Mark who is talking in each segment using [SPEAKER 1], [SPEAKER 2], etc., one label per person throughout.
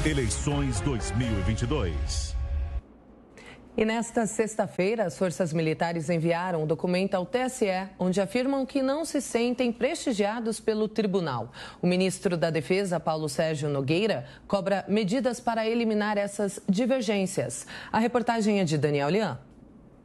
[SPEAKER 1] Eleições 2022.
[SPEAKER 2] E nesta sexta-feira, as forças militares enviaram um documento ao TSE, onde afirmam que não se sentem prestigiados pelo tribunal. O ministro da Defesa, Paulo Sérgio Nogueira, cobra medidas para eliminar essas divergências. A reportagem é de Daniel Lian.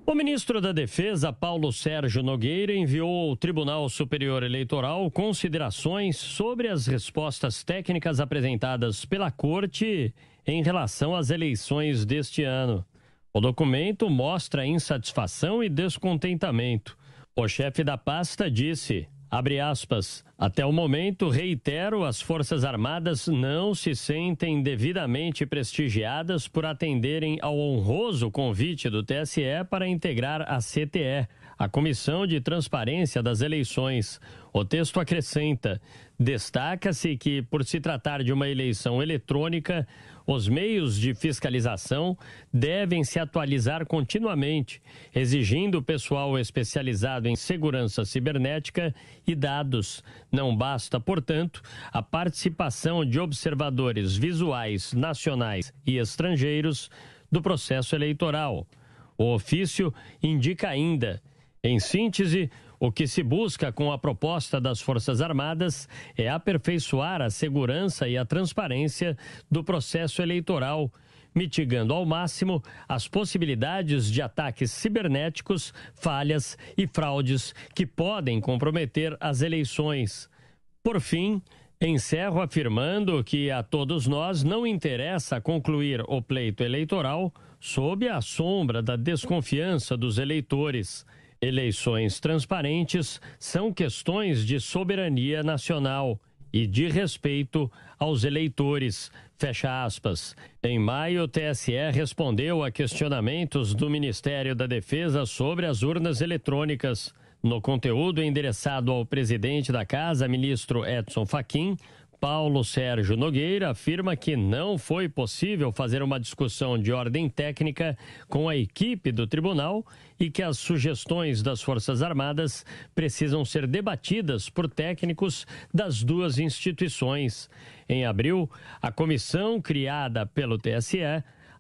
[SPEAKER 3] O ministro da Defesa, Paulo Sérgio Nogueira, enviou ao Tribunal Superior Eleitoral considerações sobre as respostas técnicas apresentadas pela Corte em relação às eleições deste ano. O documento mostra insatisfação e descontentamento. O chefe da pasta disse, abre aspas, até o momento, reitero, as Forças Armadas não se sentem devidamente prestigiadas por atenderem ao honroso convite do TSE para integrar a CTE, a Comissão de Transparência das Eleições. O texto acrescenta, destaca-se que, por se tratar de uma eleição eletrônica, os meios de fiscalização devem se atualizar continuamente, exigindo pessoal especializado em segurança cibernética e dados. Não basta, portanto, a participação de observadores visuais nacionais e estrangeiros do processo eleitoral. O ofício indica ainda, em síntese, o que se busca com a proposta das Forças Armadas é aperfeiçoar a segurança e a transparência do processo eleitoral, mitigando ao máximo as possibilidades de ataques cibernéticos, falhas e fraudes que podem comprometer as eleições. Por fim, encerro afirmando que a todos nós não interessa concluir o pleito eleitoral sob a sombra da desconfiança dos eleitores. Eleições transparentes são questões de soberania nacional e de respeito aos eleitores. Fecha aspas. Em maio, o TSE respondeu a questionamentos do Ministério da Defesa sobre as urnas eletrônicas. No conteúdo endereçado ao presidente da Casa, ministro Edson Fachin, Paulo Sérgio Nogueira afirma que não foi possível fazer uma discussão de ordem técnica com a equipe do tribunal e que as sugestões das Forças Armadas precisam ser debatidas por técnicos das duas instituições. Em abril, a comissão criada pelo TSE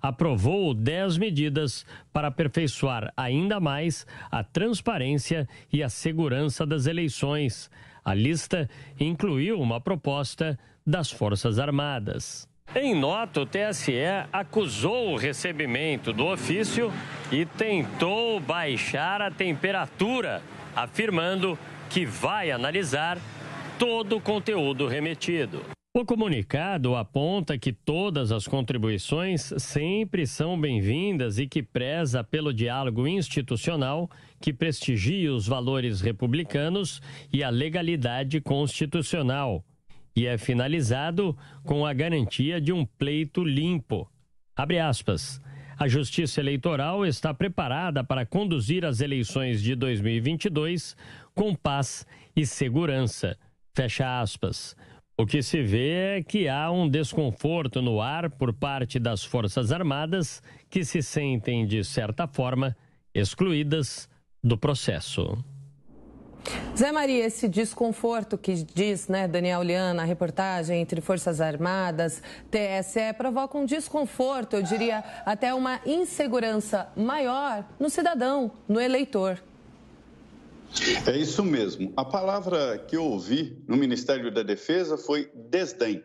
[SPEAKER 3] aprovou 10 medidas para aperfeiçoar ainda mais a transparência e a segurança das eleições. A lista incluiu uma proposta das Forças Armadas. Em nota, o TSE acusou o recebimento do ofício e tentou baixar a temperatura, afirmando que vai analisar todo o conteúdo remetido. O comunicado aponta que todas as contribuições sempre são bem-vindas e que preza pelo diálogo institucional que prestigia os valores republicanos e a legalidade constitucional. E é finalizado com a garantia de um pleito limpo. Abre aspas. A Justiça Eleitoral está preparada para conduzir as eleições de 2022 com paz e segurança. Fecha aspas. O que se vê é que há um desconforto no ar por parte das Forças Armadas que se sentem, de certa forma, excluídas do processo.
[SPEAKER 2] Zé Maria, esse desconforto que diz, Daniel Lian, na reportagem, entre Forças Armadas, TSE, provoca um desconforto, eu diria até uma insegurança maior no cidadão, no eleitor.
[SPEAKER 4] É isso mesmo. A palavra que eu ouvi no Ministério da Defesa foi desdém.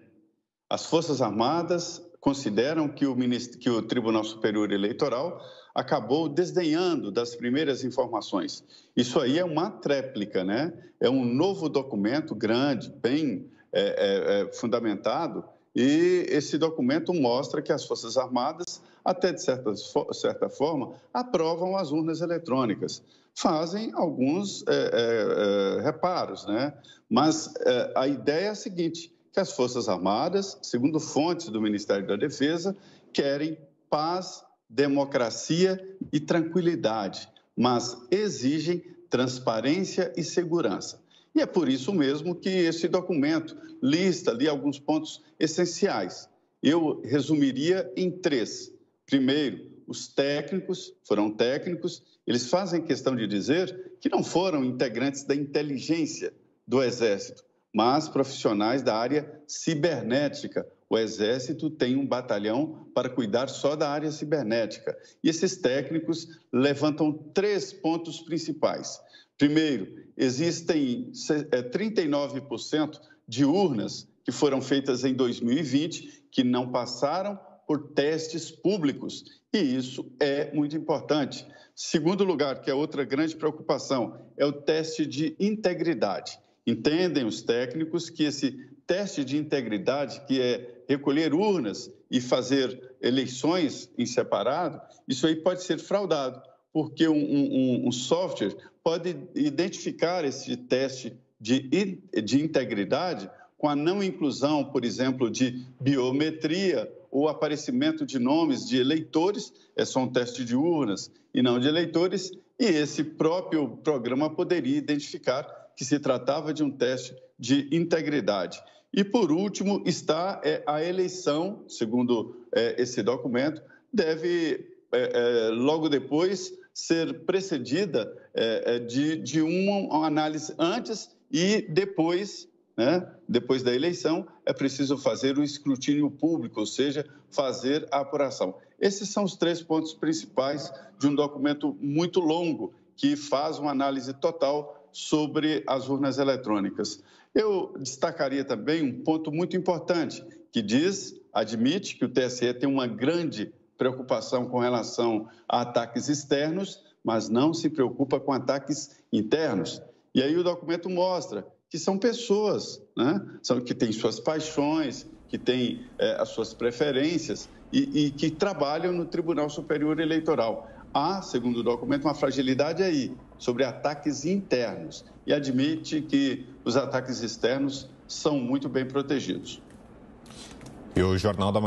[SPEAKER 4] As Forças Armadas consideram que o Tribunal Superior Eleitoral acabou desdenhando das primeiras informações. Isso aí é uma tréplica, né? É um novo documento grande, bem fundamentado, e esse documento mostra que as Forças Armadas, até de certa forma, aprovam as urnas eletrônicas. Fazem alguns reparos, né? Mas a ideia é a seguinte, que as Forças Armadas, segundo fontes do Ministério da Defesa, querem paz, democracia e tranquilidade, mas exigem transparência e segurança. E é por isso mesmo que esse documento lista ali alguns pontos essenciais. Eu resumiria em 3. Primeiro, os técnicos, foram técnicos, eles fazem questão de dizer que não foram integrantes da inteligência do Exército, mas profissionais da área cibernética, o Exército tem um batalhão para cuidar só da área cibernética. E esses técnicos levantam 3 pontos principais. Primeiro, existem 39% de urnas que foram feitas em 2020 que não passaram por testes públicos, e isso é muito importante. Segundo lugar, que é outra grande preocupação, é o teste de integridade. Entendem os técnicos que esse teste de integridade, que é recolher urnas e fazer eleições em separado, isso aí pode ser fraudado, porque um software pode identificar esse teste de integridade com a não inclusão, por exemplo, de biometria ou aparecimento de nomes de eleitores, é só um teste de urnas e não de eleitores, e esse próprio programa poderia identificar que se tratava de um teste de integridade. E, por último, está a eleição, segundo esse documento, deve, logo depois, ser precedida de uma análise antes e depois, né? Depois da eleição, é preciso fazer o escrutínio público, ou seja, fazer a apuração. Esses são os 3 pontos principais de um documento muito longo, que faz uma análise total sobre as urnas eletrônicas. Eu destacaria também um ponto muito importante, que admite que o TSE tem uma grande preocupação com relação a ataques externos, mas não se preocupa com ataques internos. E aí o documento mostra que são pessoas, né? Que têm suas paixões, que têm as suas preferências e que trabalham no Tribunal Superior Eleitoral. Há, segundo o documento, uma fragilidade aí sobre ataques internos e admite que os ataques externos são muito bem protegidos.
[SPEAKER 5] E o Jornal da Manhã